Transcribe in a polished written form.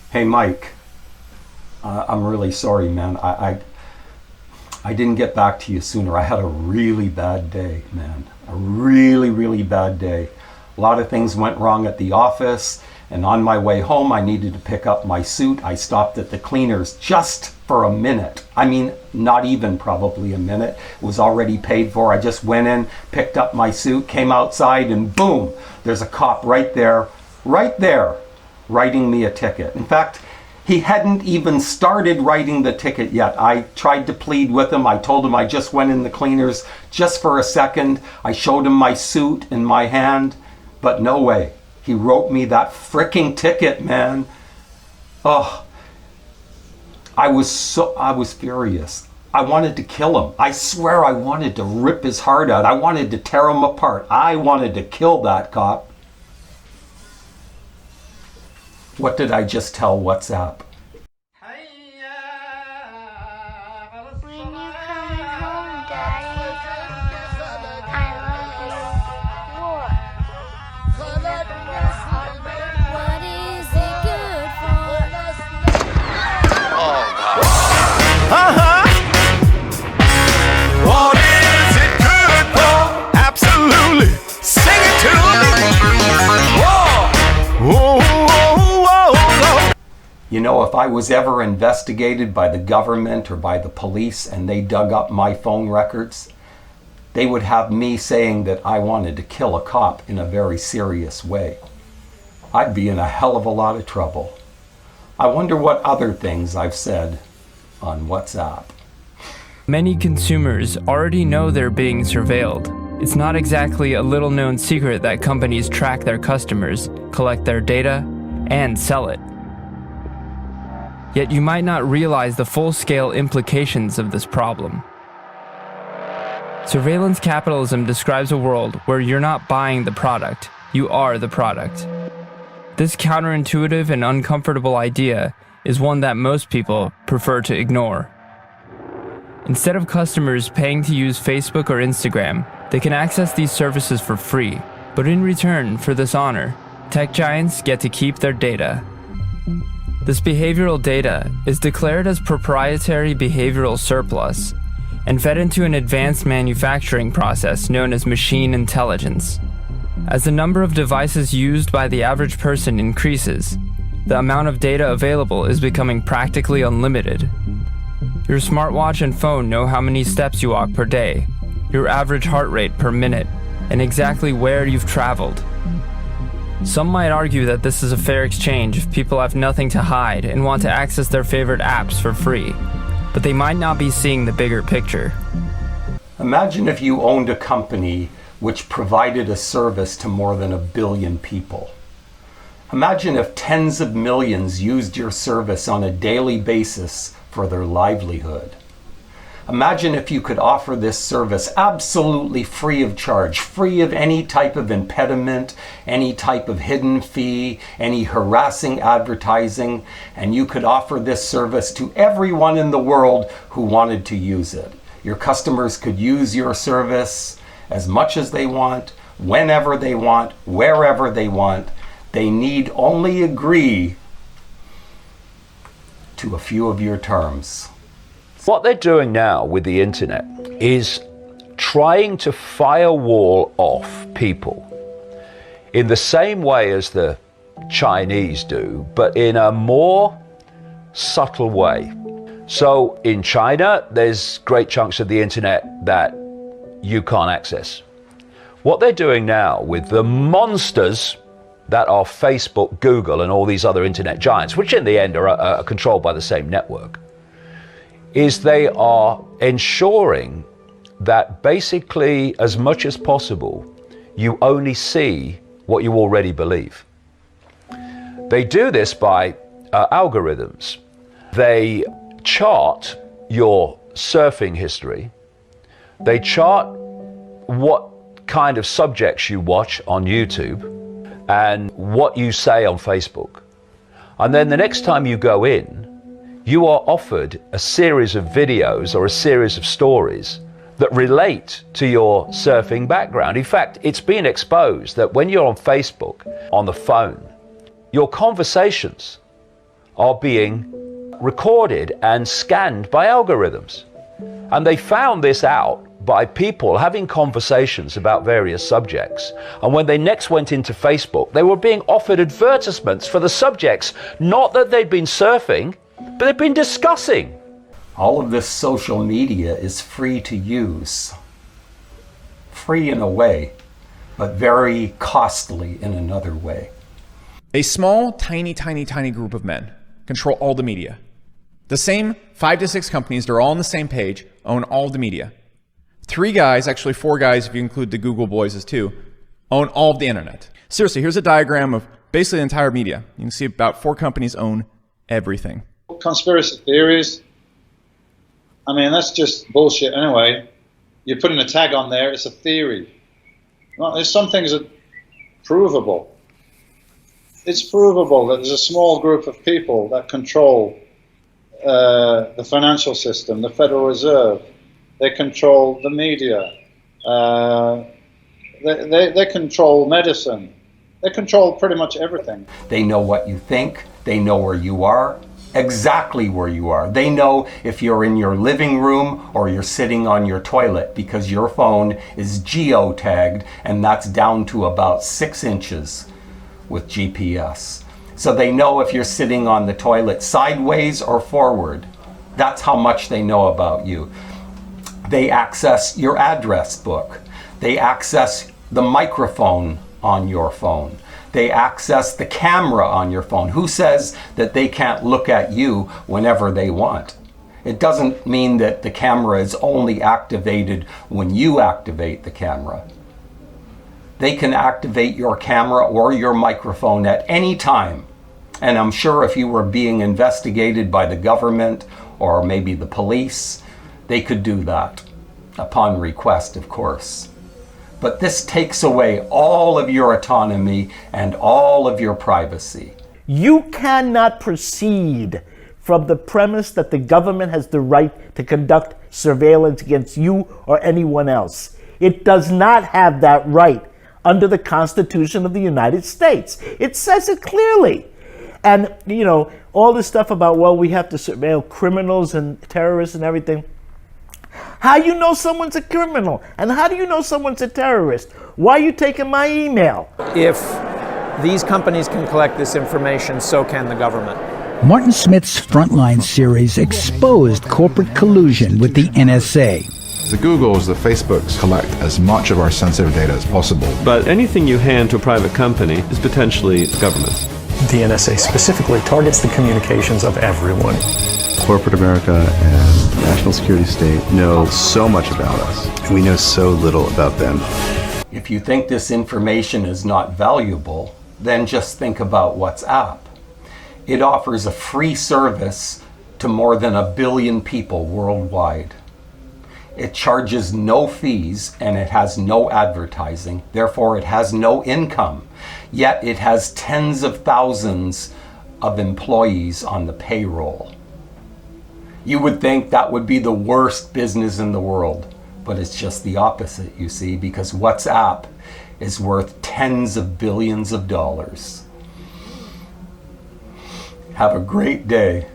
Hey, Mike, I'm really sorry, man. I didn't get back to you sooner. I had a really bad day, man. A really, really bad day. A lot of things went wrong at the office, and on my way home, I needed to pick up my suit. I stopped at the cleaners just for a minute. I mean, not even probably a minute. It was already paid for. I just went in, picked up my suit, came outside, and boom, there's a cop right there, writing me a ticket. In fact, he hadn't even started writing the ticket yet. I tried to plead with him. I told him I just went in the cleaners just for a second. I showed him my suit in my hand, but no way. He wrote me that fricking ticket, man. Oh, I was furious. I wanted to kill him. I swear I wanted to rip his heart out. I wanted to tear him apart. I wanted to kill that cop. What did I just tell WhatsApp? When you coming home, Daddy? I love you. What is it good for? What is it good for? Absolutely. Sing it to me. Whoa. Whoa, whoa, whoa, whoa. You know, if I was ever investigated by the government or by the police and they dug up my phone records, they would have me saying that I wanted to kill a cop in a very serious way. I'd be in a hell of a lot of trouble. I wonder what other things I've said on WhatsApp. Many consumers already know they're being surveilled. It's not exactly a little-known secret that companies track their customers, collect their data, and sell it. Yet you might not realize the full-scale implications of this problem. Surveillance capitalism describes a world where you're not buying the product, you are the product. This counterintuitive and uncomfortable idea is one that most people prefer to ignore. Instead of customers paying to use Facebook or Instagram, they can access these services for free. But in return for this honor, tech giants get to keep their data. This behavioral data is declared as proprietary behavioral surplus and fed into an advanced manufacturing process known as machine intelligence. As the number of devices used by the average person increases, the amount of data available is becoming practically unlimited. Your smartwatch and phone know how many steps you walk per day, your average heart rate per minute, and exactly where you've traveled. Some might argue that this is a fair exchange if people have nothing to hide and want to access their favorite apps for free, but they might not be seeing the bigger picture. Imagine if you owned a company which provided a service to more than 1 billion people. Imagine if tens of millions used your service on a daily basis for their livelihood. Imagine if you could offer this service absolutely free of charge, free of any type of impediment, any type of hidden fee, any harassing advertising, and you could offer this service to everyone in the world who wanted to use it. Your customers could use your service as much as they want, whenever they want, wherever they want. They need only agree to a few of your terms. What they're doing now with the internet is trying to firewall off people in the same way as the Chinese do, but in a more subtle way. So in China, there's great chunks of the internet that you can't access. What they're doing now with the monsters that are Facebook, Google, and all these other internet giants, which in the end are controlled by the same network, is they are ensuring that basically as much as possible, you only see what you already believe. They do this by algorithms. They chart your surfing history. They chart what kind of subjects you watch on YouTube and what you say on Facebook. And then the next time you go in, you are offered a series of videos or a series of stories that relate to your surfing background. In fact, it's been exposed that when you're on Facebook, on the phone, your conversations are being recorded and scanned by algorithms. And they found this out by people having conversations about various subjects. And when they next went into Facebook, they were being offered advertisements for the subjects, not that they'd been surfing, but they'd been discussing. All of this social media is free to use. Free in a way, but very costly in another way. A small, tiny group of men control all the media. The same 5 to 6 companies, they're all on the same page, own all of the media. 3 guys, actually 4 guys if you include the Google boys as too, own all of the internet. Seriously, here's a diagram of basically the entire media. You can see about 4 companies own everything. Conspiracy theories, I mean, that's just bullshit anyway. You're putting a tag on there, it's a theory. Well, there's some things that are provable. It's provable that there's a small group of people that control the financial system, the Federal Reserve. They control the media. They control medicine. They control pretty much everything. They know what you think. They know where you are, exactly where you are. They know if you're in your living room or you're sitting on your toilet because your phone is geo-tagged, and that's down to about 6 inches with GPS. So they know if you're sitting on the toilet sideways or forward. That's how much they know about you. They access your address book. They access the microphone on your phone. They access the camera on your phone. Who says that they can't look at you whenever they want? It doesn't mean that the camera is only activated when you activate the camera. They can activate your camera or your microphone at any time. And I'm sure if you were being investigated by the government or maybe the police, they could do that, upon request, of course. But this takes away all of your autonomy and all of your privacy. You cannot proceed from the premise that the government has the right to conduct surveillance against you or anyone else. It does not have that right under the Constitution of the United States. It says it clearly. And, you know, all this stuff about, well, we have to surveil criminals and terrorists and everything. How do you know someone's a criminal? And how do you know someone's a terrorist? Why are you taking my email? If these companies can collect this information, so can the government. Martin Smith's Frontline series exposed corporate collusion with the NSA. The Googles, the Facebooks collect as much of our sensitive data as possible. But anything you hand to a private company is potentially the government's. The NSA specifically targets the communications of everyone. Corporate America and the national security state know so much about us, and we know so little about them. If you think this information is not valuable, then just think about WhatsApp. It offers a free service to more than 1 billion people worldwide. It charges no fees and it has no advertising, therefore it has no income. Yet it has tens of thousands of employees on the payroll. You would think that would be the worst business in the world, but it's just the opposite, you see, because WhatsApp is worth tens of billions of dollars. Have a great day.